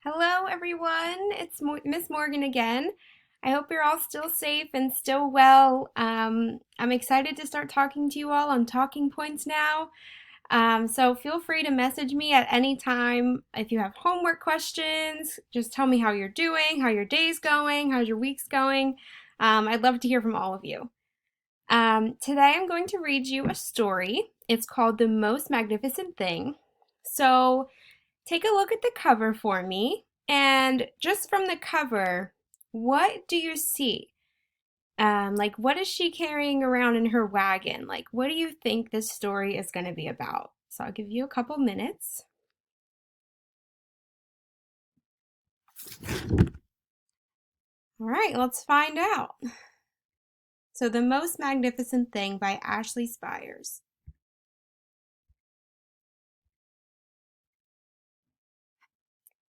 Hello, everyone. It's Miss Morgan again. I hope you're all still safe and still well. I'm excited to start talking to you all on talking points now. So feel free to message me at any time if you have homework questions. Just tell me how you're doing, how your day's going, how's your week's going. I'd love to hear from all of you. Today I'm going to read you a story. It's called The Most Magnificent Thing. So take a look at the cover for me. And just from the cover, what do you see? Like, what is she carrying around in her wagon? Like, what do you think this story is going to be about? So I'll give you a couple minutes. All right, let's find out. So, The Most Magnificent Thing by Ashley Spires.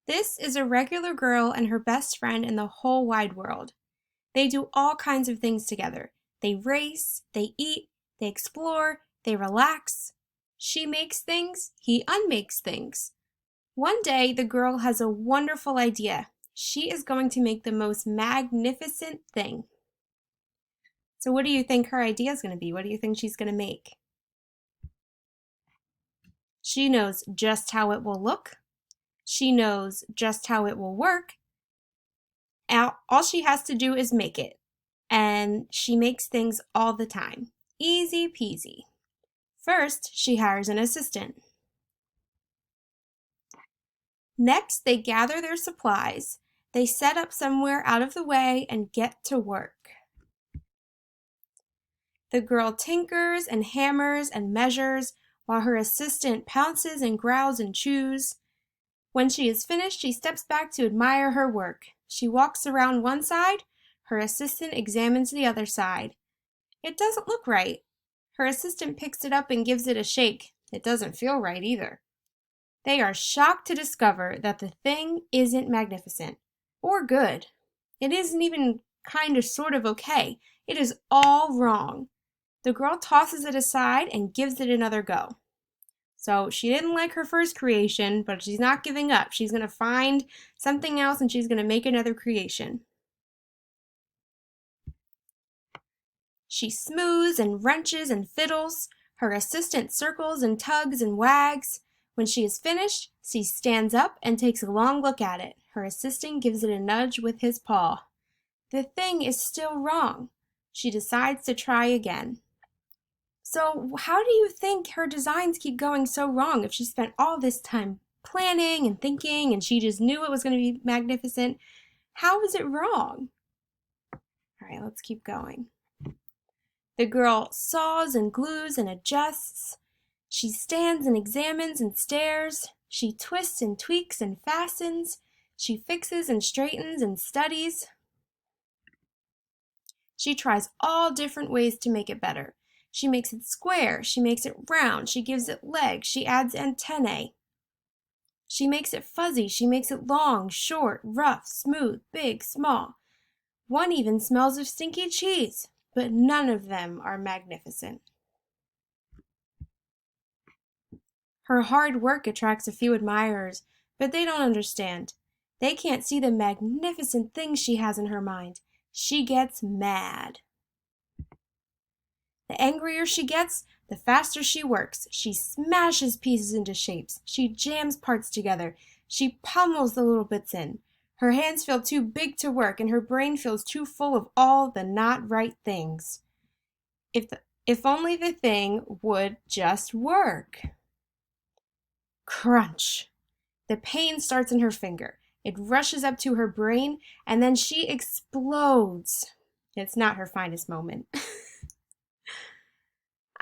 This is a regular girl and her best friend in the whole wide world. They do all kinds of things together. They race, they eat, they explore, they relax. She makes things, he unmakes things. One day, the girl has a wonderful idea. She is going to make the most magnificent thing. So, what do you think her idea is going to be? What do you think she's going to make? She knows just how it will look. She knows just how it will work. All she has to do is make it. And she makes things all the time. Easy peasy. First, she hires an assistant. Next, they gather their supplies. They set up somewhere out of the way and get to work. The girl tinkers and hammers and measures while her assistant pounces and growls and chews. When she is finished, she steps back to admire her work. She walks around one side. Her assistant examines the other side. It doesn't look right. Her assistant picks it up and gives it a shake. It doesn't feel right either. They are shocked to discover that the thing isn't magnificent or good. It isn't even kind of sort of okay. It is all wrong. The girl tosses it aside and gives it another go. So she didn't like her first creation, but she's not giving up. She's going to find something else and she's going to make another creation. She smooths and wrenches and fiddles. Her assistant circles and tugs and wags. When she is finished, she stands up and takes a long look at it. Her assistant gives it a nudge with his paw. The thing is still wrong. She decides to try again. So, how do you think her designs keep going so wrong if she spent all this time planning and thinking and she just knew it was going to be magnificent? How is it wrong? All right, let's keep going. The girl saws and glues and adjusts. She stands and examines and stares. She twists and tweaks and fastens. She fixes and straightens and studies. She tries all different ways to make it better. She makes it square. She makes it round. She gives it legs. She adds antennae. She makes it fuzzy. She makes it long, short, rough, smooth, big, small. One even smells of stinky cheese, but none of them are magnificent. Her hard work attracts a few admirers, but they don't understand. They can't see the magnificent things she has in her mind. She gets mad. The angrier she gets, the faster she works. She smashes pieces into shapes. She jams parts together. She pummels the little bits in. Her hands feel too big to work, and her brain feels too full of all the not right things. If only the thing would just work. Crunch! The pain starts in her finger. It rushes up to her brain, and then she explodes. It's not her finest moment.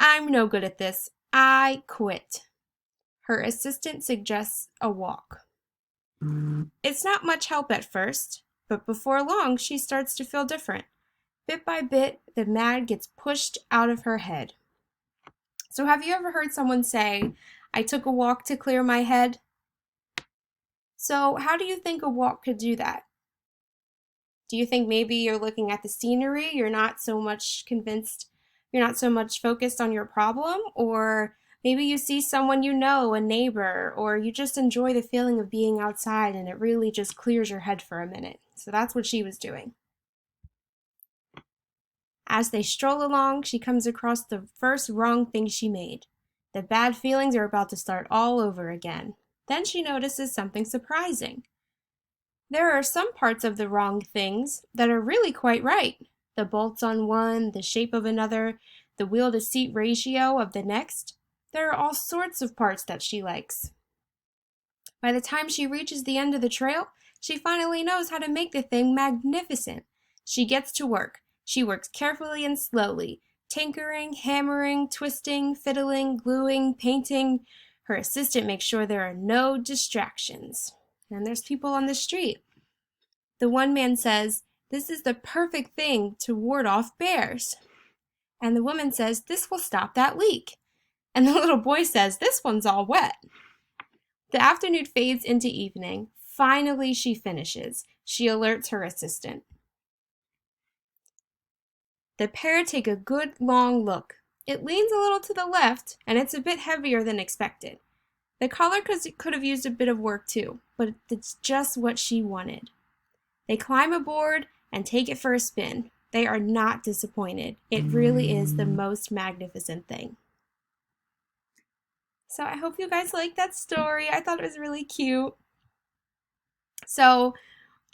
I'm no good at this. I quit. Her assistant suggests a walk. It's not much help at first, but before long she starts to feel different. Bit by bit, the mad gets pushed out of her head. So have you ever heard someone say, I took a walk to clear my head? So how do you think a walk could do that? Do you think maybe you're looking at the scenery, you're not so much convinced, you're not so much focused on your problem, or Maybe you see someone you know, a neighbor, or you just enjoy the feeling of being outside and it really just clears your head for a minute. So that's what she was doing. As they stroll along, she comes across the first wrong thing she made. The bad feelings are about to start all over again. Then she notices something surprising. There are some parts of the wrong things that are really quite right. The bolts on one, the shape of another, the wheel to seat ratio of the next. There are all sorts of parts that she likes. By the time she reaches the end of the trail, she finally knows how to make the thing magnificent. She gets to work. She works carefully and slowly, tinkering, hammering, twisting, fiddling, gluing, painting. Her assistant makes sure there are no distractions. And there's people on the street. The one man says, "This is the perfect thing to ward off bears." And the woman says, "This will stop that leak." And the little boy says, "This one's all wet." The afternoon fades into evening. Finally, she finishes. She alerts her assistant. The pair take a good long look. It leans a little to the left, and it's a bit heavier than expected. The collar could have used a bit of work too, but it's just what she wanted. They climb aboard and take it for a spin. They are not disappointed. It really is the most magnificent thing. So I hope you guys liked that story. I thought it was really cute. So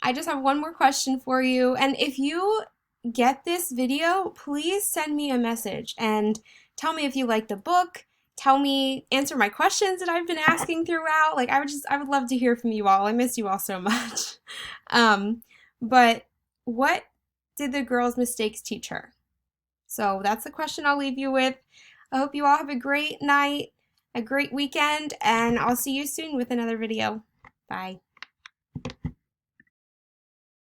I just have one more question for you. And if you get this video, please send me a message and tell me if you like the book. Answer my questions that I've been asking throughout. Like I would love to hear from you all. I miss you all so much. But what did the girl's mistakes teach her? So that's the question I'll leave you with. I hope you all have a great night, a great weekend, and I'll see you soon with another video. Bye.